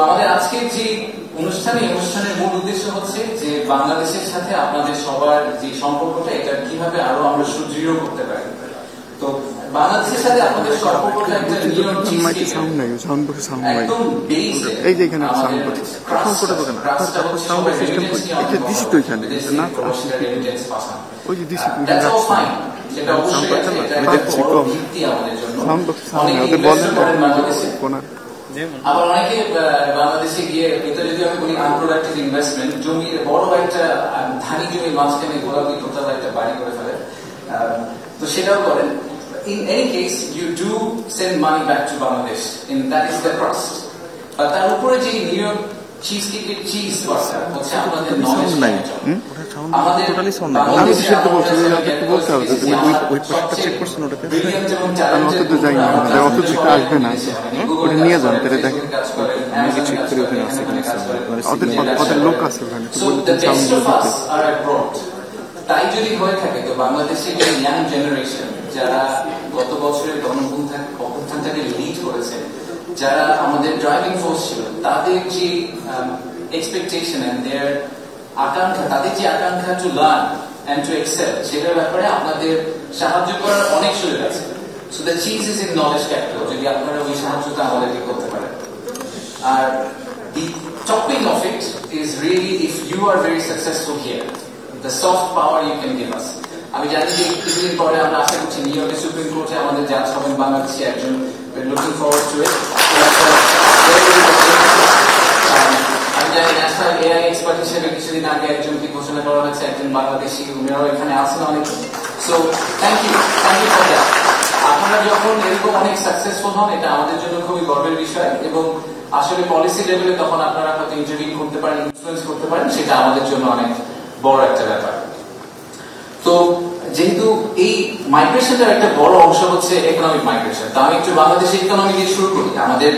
আমাদের আজকের যে অনুষ্ঠানের মূল উদ্দেশ্য হচ্ছে যে বাংলাদেশের সাথে আপনাদের সবার যে সম্পর্কটা এটা কিভাবে আরো আমরা সুদৃঢ় করতে পারি। তো বাংলাদেশের সাথে আপনাদের সম্পর্কটা একটা একদম বেসে এই যে এখানে ওই যে দিছি সেটা অবশ্যই আবার অনেকে বাংলাদেশে গিয়ে এটা যদি আমি বলি আনপ্রোডাক্টিভ ইনভেস্টমেন্ট, জমির বড় একটা ধানি জমির মাঝখানে গোলাপি তোতালা একটা বাড়ি করে ফেলে, তো সেটাও করেন। In any case, you do send money back to Bangladesh, and that is the trust. But তার উপরে যে নিউ ইয়র্ক চিজ কেকের চিজ বার্তা হচ্ছে আমাদের নলেজ নাই, আমাদের বাংলাদেশে তো বলছি যে একটু বলতে হবে যে ওই পাশটা চেক করছেন ওটাকে, আমি অত দূর যাই না, অত দূর আসবে না, ওটা নিয়ে যান তাহলে দেখেন আমি কি চেক করে ওখানে আছে কিনা, ওদের লোক আছে ওখানে। তাই যদি হয়ে থাকে তো বাংলাদেশের যে ইয়াং জেনারেশন যারা গত বছরের গণঅভ্যুত্থানটাকে লিড করেছে, যারা আমাদের ড্রাইভিং ফোর্স ছিল, তাদের যে এক্সপেকটেশন এন্ড দেয়ার আকাঙ্ক্ষা, তাদের যে আকাঙ্ক্ষা to learn and to excel, সেটার ব্যাপারে আপনাদের সাহায্য করার অনেক সুযোগ আছে। সো দ্য চিজ ইজ ইন নলেজ ক্যাপিটাল, যদি আপনারা ওই সাহায্যটা আমাদেরকে করতে পারেন। আর the topping of it is really if you are very successful here, the soft power you can give us. আমি জানি যে কিছুদিন পরে আমরা আশা করছি নিউ ইয়র্কের সুপ্রিম কোর্টে আমাদের জাজ হবেন বাংলাদেশি একজন, লুকিং ফরওয়ার্ড টু ইট। আমি জানি ন্যাশনাল এআই এক্সপার্ট হিসেবে কিছুদিন আগে একজনকে ঘোষণা করা হয়েছে, একজন বাংলাদেশি, উনিরাও এখানে আছেন অনেক। So thank you for that. আপনারা যখন এরকম অনেক সাকসেসফুল হন এটা আমাদের জন্য খুবই গর্বের বিষয়, এবং আসলে পলিসি লেভেলে তখন আপনারা হয়তো ইন্টারভিউ করতে পারেন, ইনফ্লুয়েন্স করতে পারেন, সেটা আমাদের জন্য অনেক বড় একটা ব্যাপার। তো যেহেতু এই মাইগ্রেশনটার একটা বড় অংশ হচ্ছে ইকোনমিক মাইগ্রেশন, তো আমি একটু বাংলাদেশের ইকোনমি দিয়ে শুরু করি। আমাদের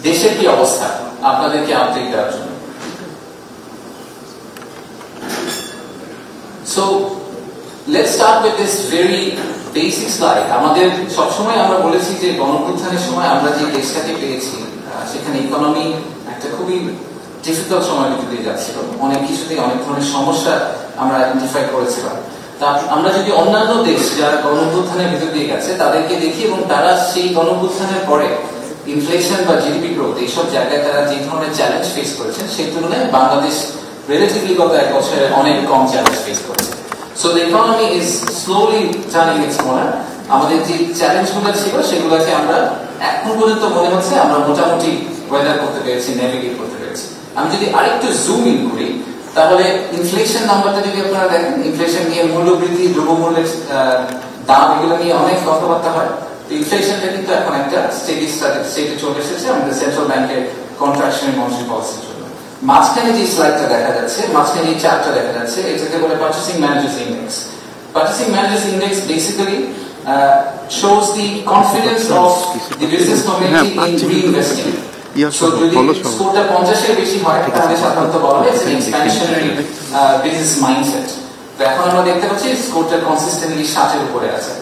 দেশের কি অবস্থা আপনাদেরকে আপডেট দেওয়ার জন্য। So let's start with this very basic slide. আমাদের সবসময় আমরা বলেছি যে গণঅভ্যুত্থানের সময় আমরা যে দেশটাকে পেয়েছি সেখানে ইকোনমি একটা খুবই ডিফিকাল্ট সময় ভিতর দিয়ে যাচ্ছিল, অনেক কিছুতেই অনেক ধরনের সমস্যা আমরা আইডেন্টিফাই করেছিলাম। তা আমরা যদি অন্যান্য দেশ যারা গণঅভ্যুত্থানের ভিতর দিয়ে গেছে তাদেরকে দেখি, এবং তারা সেই গণঅভ্যুত্থানের পরে ইনফ্লেশন বা জিডিপি গ্রোথ এইসব জায়গায় তারা যে ধরনের চ্যালেঞ্জ ফেস করেছেন, সেই তুলনায় বাংলাদেশ রিলেটিভলি গত এক বছরে অনেক কম চ্যালেঞ্জ ফেস করেছে। So the economy is slowly turning it's corner. আমাদের যে চ্যালেঞ্জগুলো ছিল সেগুলোকে আমরা এখন পর্যন্ত মনে হচ্ছে আমরা মোটামুটি ওয়েদার করতে পেরেছি, নেভিগেট করতে পেরেছি। আমি যদি আরেকটু জুম ইন করি তাহলে ইনফ্লেশন নাম্বারটা যদি আপনারা দেখেন, ইনফ্লেশন নিয়ে মূল্যবৃদ্ধি, দ্রব্যমূল্যের দাম, এগুলো নিয়ে অনেক কথাবার্তা হয়। তো ইনফ্লেশনটা কিন্তু এখন একটা স্টেটে চলে এসেছে আমাদের সেন্ট্রাল ব্যাংকের কন্ট্রাকশনের মনিটারি পলিসির জন্য। মাঝখানে যে স্লাইডটা দেখা যাচ্ছে, মাঝখানে যে চার্টটা দেখা যাচ্ছে, এটাকে বলে purchasing managers index. Purchasing managers index basically shows the confidence of the business community in reinvesting. যদি স্কোরটা 50 এর বেশি হয় তাহলে সাধারণত বলা হয় এক্সপ্যানশনারি বিজনেস মাইন্ডসেট। তো এখন আমরা দেখতে পাচ্ছি স্কোরটা কনসিস্টেন্টলি 60 এর উপরে আছে।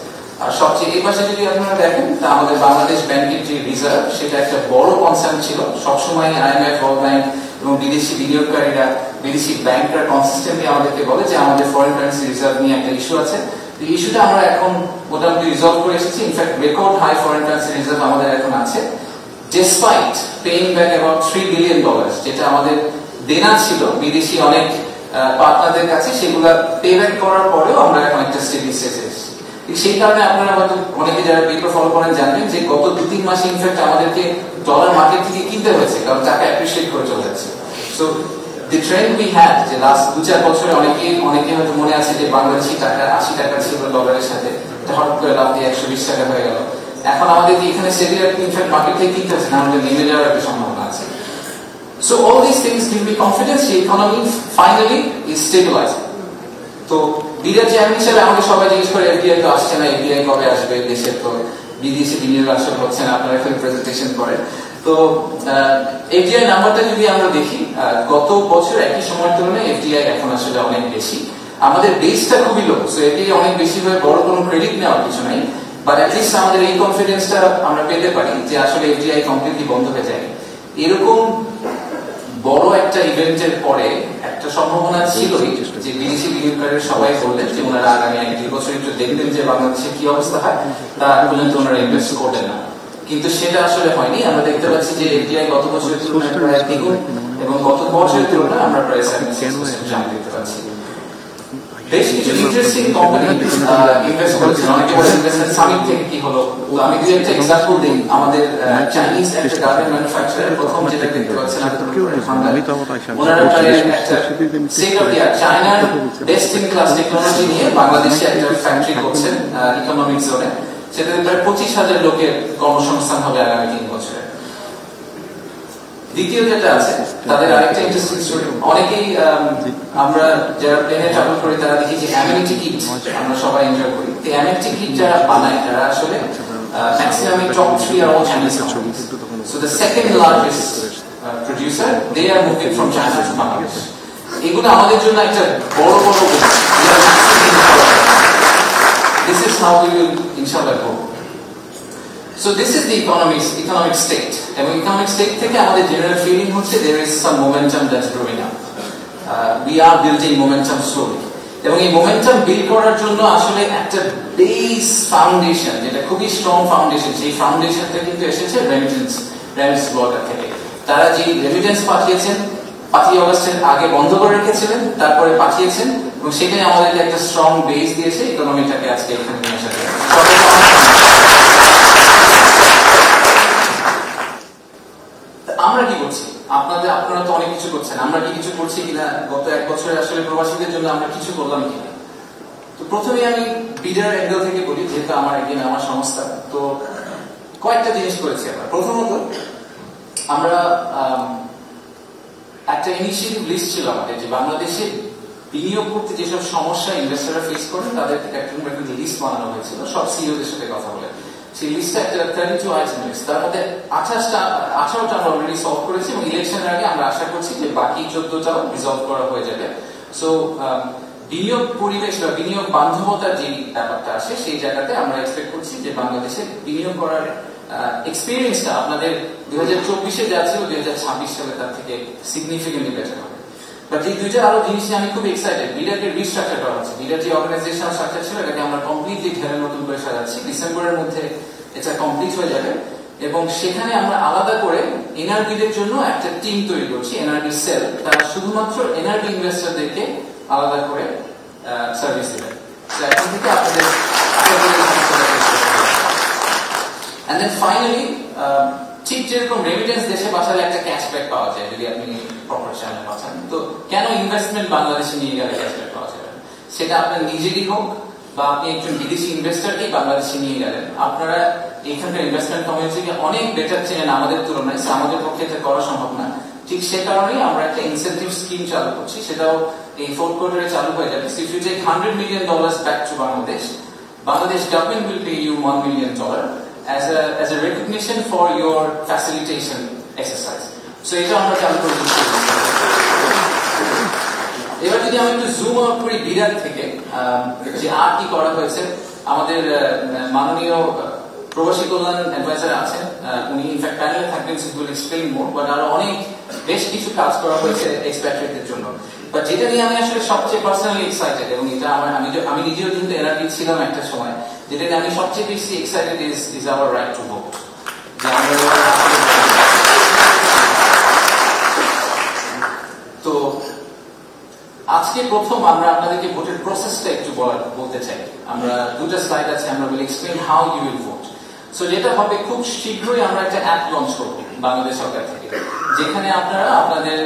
আর সবচেয়ে এই পাশে যদি আপনারা দেখেন তা আমাদের বাংলাদেশ ব্যাংকের যে রিজার্ভ, সেটা একটা বড় কনসার্ন ছিল সবসময়। আইএমএফ, ওয়ার্ল্ড ব্যাংক এবং বিদেশি বিনিয়োগকারীরা, বিদেশি ব্যাংকরা কনসিস্টেন্টলি আমাদেরকে বলে যে আমাদের ফরেন কারেন্সি রিজার্ভ নিয়ে একটা ইস্যু আছে। এই ইস্যুটা আমরা এখন মোটামুটি রিজলভ করে এসেছি। In fact record high foreign currency reserve আমাদের এখন আছে, despite paying back about $3 billion, যেটা আমাদের দেনা ছিল বিদেশি অনেক পার্টনারদের কাছে, সেগুলা পে ব্যাক করার পরেও আমরা এখন একটা স্টেডি স্টেজে এসেছি। সেই কারণে আপনারা হয়তো অনেকে যারা পেপার ফলো করেন জানবেন যে গত 2-3 মাসে ইনফ্যাক্ট আমাদেরকে ডলার মার্কেট থেকে কিনতে হয়েছে, কারণ টাকা অ্যাপ্রিসিয়েট করে চলে যাচ্ছে। So the trend we had যে লাস্ট 2-4 বছরে অনেকে হয়তো মনে আছে যে বাংলাদেশি টাকা 80 টাকা ছিল ডলারের সাথে, হঠাৎ করে লাভ দিয়ে 120 টাকা হয়ে গেল। এখন আমাদের এখানে স্টেডি ইনফ্যাক্ট মার্কেট থেকে কিনতে হচ্ছে না, আমাদের নেমে যাওয়ার একটা সম্ভাবনা আছে। So all this things give me confidence যে ইকোনমি ফাইনালি ইজ স্টেবিলাইজিং। তো বিরাট চেয়ারম্যান হিসেবে আমাকে সবাই জিজ্ঞেস করে এফডিআই তো আসছে না, এফডিআই কবে আসবে, দেশের তো বিদেশি বিনিয়োগ আসলে হচ্ছে না, আপনারা এখানে প্রেজেন্টেশন করেন। তো এফডিআই নাম্বারটা যদি আমরা দেখি, গত বছর একই সময়ের তুলনায় এফডিআই এখন আসলে অনেক বেশি। আমাদের বেসটা খুবই লো, সো এফডিআই অনেক বেশি হয়ে বড় কোনো ক্রেডিট নেওয়ার কিছু নাই, বাট অ্যাটলিস্ট আমাদের এই কনফিডেন্সটা আমরা পেতে পারি যে আসলে এফডিআই কমপ্লিটলি বন্ধ হয়ে যায়নি। এরকম বড় একটা ইভেন্টের পরে একটা সম্ভাবনা ছিলই যে বিদেশি বিনিয়োগকারীরা সবাই বললেন যে ওনারা আগামী 1-2 বছর একটু দেখবেন যে বাংলাদেশে কি অবস্থা হয়, তার পর্যন্ত ওনারা ইনভেস্ট করবেন না। কিন্তু সেটা আসলে হয়নি। আমরা দেখতে পাচ্ছি যে এফডিআই গত বছরের তুলনায় প্রায় দ্বিগুণ এবং গত বছরের তুলনায় আমরা প্রায় 76% জাম্প দেখতে পাচ্ছি। বেশ কিছু ইন্টারেস্টিং কোম্পানি ইনভেস্ট করেছেন। অনেকে বলে ইনভেস্টমেন্ট সামিট থেকে কি হলো, তো আমি যদি একটা এক্সাম্পল দিই, আমাদের চাইনিজ একটা গার্মেন্ট ম্যানুফ্যাকচারার প্রথম যেটা দেখতে পাচ্ছেন ওনারা একটা স্টেট অফ দি আর্ট চায়নার বেস্ট ইন ক্লাস টেকনোলজি নিয়ে বাংলাদেশে একটা ফ্যাক্টরি করছেন ইকোনমিক জোনে। সেটাতে প্রায় 25,000 লোকের কর্মসংস্থান হবে আগামী 3 বছরে। দ্বিতীয় যেটা আছে তাদের আরেকটা ইন্টারেস্টিং স্টোরি, অনেকেই আমরা যারা প্লেনে ট্রাভেল করি তারা দেখি যে অ্যামেনিটি কিট আমরা সবাই এনজয় করি। তো অ্যামেনিটি কিট যারা বানায় তারা আসলে ম্যাক্সিমাম টপ 3 আর all Chinese companies. So the second largest producer they are moving from China to Bangladesh. এগুলো আমাদের জন্য একটা বড় বড় this is how we will inshallah go. So this is the economic state. এবং economic state থেকে আমাদের general feeling হচ্ছে there is some momentum that's growing up. We are building momentum slowly. এবং এই momentum build করার জন্য আসলে একটা base foundation, যেটা খুবই strong foundation, সেই foundationটা কিন্তু এসেছে রেমিটেন্স ব্লগার থেকে। তারা যে রেমিটেন্স পাঠিয়েছেন 5 আগস্টের আগে বন্ধ করে রেখেছিলেন, তারপরে পাঠিয়েছেন এবং সেটাই আমাদেরকে একটা স্ট্রং বেস দিয়েছে ইকোনমিটাকে আজকে এখানে নিয়ে আসার জন্য। আমরা কি করছি? আপনারা তো অনেক কিছু করছেন, আমরা কি কিছু করছি কিনা, গত 1 বছরে আসলে প্রবাসীদের জন্য আমরা কিছু করলাম কিনা। তো প্রথমে আমি বিডার অ্যাঙ্গেল থেকে বলি, যেহেতু আমার সংস্থা, তো কয়েকটা জিনিস করেছি আমরা। প্রথমত আমরা একটা ইনিশিয়েটিভ লিস্ট ছিল আমাদের, যে বাংলাদেশে বিনিয়োগ করতে যেসব সমস্যা ইনভেস্টররা ফেস করেন তাদের একটা লিস্ট বানানো হয়েছিল সব সিইওদের সাথে কথা বলে। সেই লিস্টটা একটা 32 আইটেম লিস্ট, তার মধ্যে 18টা আমরা অলরেডি সলভ করেছি এবং ইলেকশনের আগে আমরা আশা করছি যে বাকি 14টাও রিজলভ করা হয়ে যাবে। সো বিনিয়োগ পরিবেশ বা বিনিয়োগ বান্ধবতার যে ব্যাপারটা আসে সেই জায়গাতে আমরা এক্সপেক্ট করছি যে বাংলাদেশে বিনিয়োগ করার এক্সপিরিয়েন্সটা আপনাদের 2024-এ যা ছিল 2026 সালে তার থেকে সিগনিফিকেন্টলি বেটার হবে। বাট এই দুইটা আরো জিনিস নিয়ে আমি খুব এক্সাইটেড। বিডাকে রিস্ট্রাকচার করা হচ্ছে। বিডার যে অর্গানাইজেশনাল স্ট্রাকচার ছিল এটাকে আমরা কমপ্লিটলি ঢেলে নতুন করে সাজাচ্ছি। ডিসেম্বরের মধ্যে এটা কমপ্লিট হয়ে যাবে এবং সেখানে আমরা আলাদা করে এনআরবিদের জন্য একটা টিম তৈরি করছি, এনআরবি সেল। তারা শুধুমাত্র এনআরবি ইনভেস্টরদেরকে আলাদা করে সার্ভিস দেবে। এখন থেকে আপনাদের and then finally ঠিক যেরকম রেমিটেন্স দেশে পাঠালে একটা ক্যাশব্যাক পাওয়া যায় যদি আপনি প্রপার চ্যানেলে পাঠান, তো কেন ইনভেস্টমেন্ট বাংলাদেশে নিয়ে গেলে ক্যাশব্যাক পাওয়া যাবে? সেটা আপনার নিজেরই হোক বা আপনি একজন বিদেশি ইনভেস্টরকে বাংলাদেশে নিয়ে গেলেন, আপনারা এখানকার ইনভেস্টমেন্ট কমিউনিটিকে অনেক বেটার চেনেন আমাদের তুলনায়, আমাদের পক্ষে এটা করা সম্ভব না। ঠিক সে কারণেই আমরা একটা ইনসেন্টিভ স্কিম চালু করছি, সেটাও এই 4th কোয়ার্টারে চালু হয়ে যাবে। So if you take $100 million back to Bangladesh government will pay you $1 million as a recognition for your facilitation exercise. So এটা আমরা চালু করে দিচ্ছি। এবার যদি আমি একটু জুম আউট করি বিরাট থেকে, যে আর কি করা হয়েছে, আমাদের মাননীয় প্রবাসী কল্যাণ অ্যাডভাইজার আছেন, উনি ইনফ্যাক্ট প্যানেলে থাকবেন, so will explain more. But আরো অনেক বেশ কিছু কাজ করা হয়েছে এক্সপ্যাট্রিয়েটদের জন্য। বাট যেটা নিয়ে আমি আসলে সবচেয়ে পার্সোনালি এক্সাইটেড, এবং এটা আমি নিজেও কিন্তু এনআরবি ছিলাম একটা সময়, যেটা নিয়ে আমি সবচেয়ে বেশি excited is our right to vote. তো আজকে প্রথম আমরা আপনাদেরকে ভোটের প্রসেসটা একটু বলতে চাই। আমরা দুটো স্লাইড আছে, আমরা will explain how you will vote. So যেটা হবে, খুব শীঘ্রই আমরা একটা অ্যাপ লঞ্চ করবো বাংলাদেশ সরকার থেকে, যেখানে আপনারা আপনাদের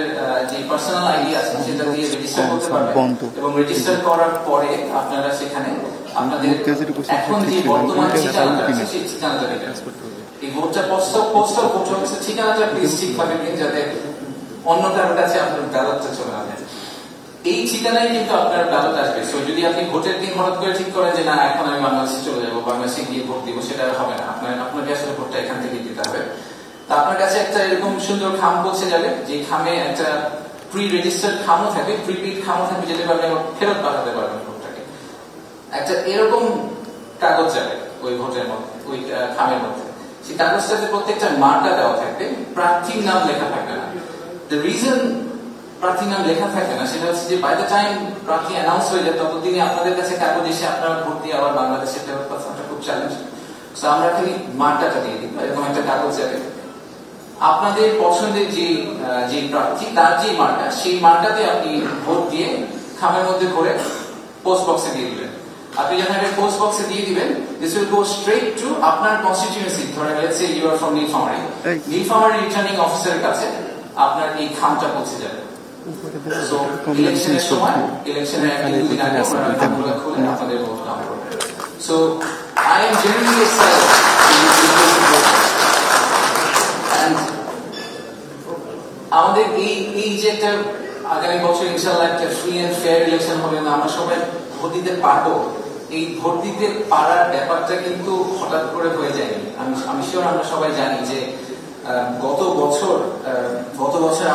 যে পার্সোনাল আইডি আছে সেটা দিয়ে রেজিস্টার করতে পারবেন এবং রেজিস্টার করার পরে আপনারা সেখানে আপনাদের এখন যে বর্তমান ঠিকানাটা আছে সেই ঠিকানাটা দেবেন। এই ভোটটা পোস্টাল ভোট হচ্ছে, ঠিকানাটা প্লিজ ঠিকভাবে দিন যাতে অন্য কারোর কাছে আপনার ব্যালটটা চলে না যায়। এই ঠিকানায় কিন্তু আপনার ব্যালট আসবে। সো যদি আপনি ভোটের দিন হঠাৎ করে ঠিক করেন যে না এখন আমি বাংলাদেশে চলে যাবো, বাংলাদেশে গিয়ে ভোট দিব, সেটা হবে না। আপনাকে আসলে ভোটটা এখান থেকে দিতে হবে। তা আপনার কাছে একটা এরকম সুন্দর খাম পৌঁছে যাবে, যে খামে একটা প্রি রেজিস্টার্ড খামও থাকবে, প্রিপেড খামও থাকবে, যেটা আপনি ফেরত পাঠাতে পারবেন ভোটটাকে। একটা এরকম কাগজ যাবে ওই ভোটের মধ্যে, ওই খামের মধ্যে। সেই কাগজটাতে প্রত্যেকটা মার্কা দেওয়া থাকবে, প্রার্থীর নাম লেখা থাকবে না। দ্য রিজন প্রার্থীর নাম লেখা থাকে না সেটা হচ্ছে যে বাই দ্য টাইম প্রার্থী অ্যানাউন্স হয়ে যায় ততদিনে আপনাদের কাছে কাগজ এসে আপনারা ভোট দিয়ে আবার বাংলাদেশে ফেরত পাঠানোটা খুব চ্যালেঞ্জ। সো আমরা খালি মার্কাটা দিয়ে দিই, এরকম একটা কাগজ যাবে আপনাদের পছন্দের যে প্রার্থী তার যে মার্কা, সেই মার্কাতে আপনি ভোট দিয়ে খামের মধ্যে ভরে পোস্ট বক্সে দিয়ে দিবেন। আপনি যখন একটা পোস্ট বক্সে দিয়ে দিবেন, this will go straight to আপনার কনস্টিটিউয়েন্সি। ধরেন let's say you are from Nilphamari returning অফিসারের কাছে আপনার এই খামটা পৌঁছে যাবে। সো ইলেকশনের সময়, ইলেকশনের এক দুই দিন আগে আপনারা খামগুলো খুলে আপনাদের ভোট কাউন্ট করবেন। So I am genuinely excited and আমাদের এই যে একটা আগামী বছর ইনশাআল্লাহ একটা ফ্রি এন্ড ফেয়ার ইলেকশন হবে, আমরা সবাই ভোট দিতে পারবো। এই ভোট দিতে পারার ব্যাপারটা কিন্তু হঠাৎ করে হয়ে যায়নি। আমি শিওর আমরা সবাই জানি যে গত বছর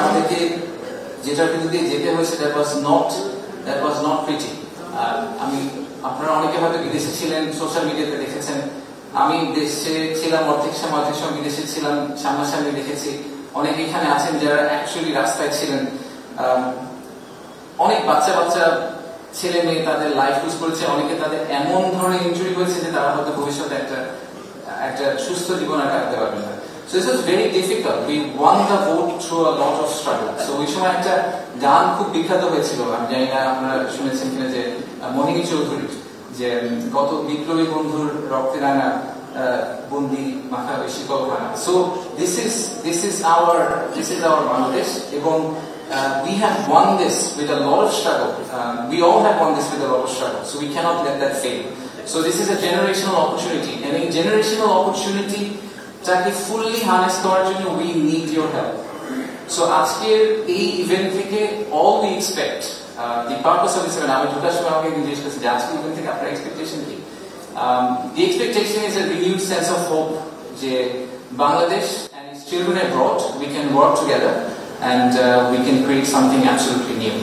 আমাদেরকে যেটার বিরুদ্ধে যেতে হয়েছে দ্যাট ওয়াজ নট প্রিটি। আমি আপনারা অনেকে হয়তো বিদেশে ছিলেন, সোশ্যাল মিডিয়াতে দেখেছেন। আমি দেশে ছিলাম অর্ধেক সময় বিদেশে ছিলাম, সামনাসামনি দেখেছি। অনেকে এখানে আছেন যারা অ্যাকচুয়ালি রাস্তায় ছিলেন। অনেক বাচ্চা ছেলে মেয়ে তাদের লাইফ লুজ করেছে, অনেকে তাদের এমন ধরনের ইনজুরি হয়েছে যে তারা হয়তো ভবিষ্যতে একটা সুস্থ জীবন আর কাটাতে পারবে না। So this was very difficult. We won the vote through a lot of struggle. So ওই সময় একটা গান খুব বিখ্যাত হয়েছিল, আমি জানি না আপনারা শুনেছেন কিনা, যে মনিনী চৌধুরী, যে গত বিপ্লবী বন্ধুর রক্তে রাঙা বন্দি মাথা বেশি কলখানা। So this is our Bangladesh, এবং we have won this with a lot of struggle. We all have won this with a lot of struggle. So we cannot let that fail. So this is a generational opportunity, and in generational opportunity তাকে fully harness করার জন্য we need your help. So আজকের এই event থেকে all we expect, the purpose of this event, আমি ঢোকার সময় আমাকে জিজ্ঞেস করছি যে আজকের ইভেন্ট থেকে আপনার এক্সপেকটেশন কি? The expectation is a renewed sense of hope যে Bangladesh and its children abroad, we can work together and we can create something absolutely new.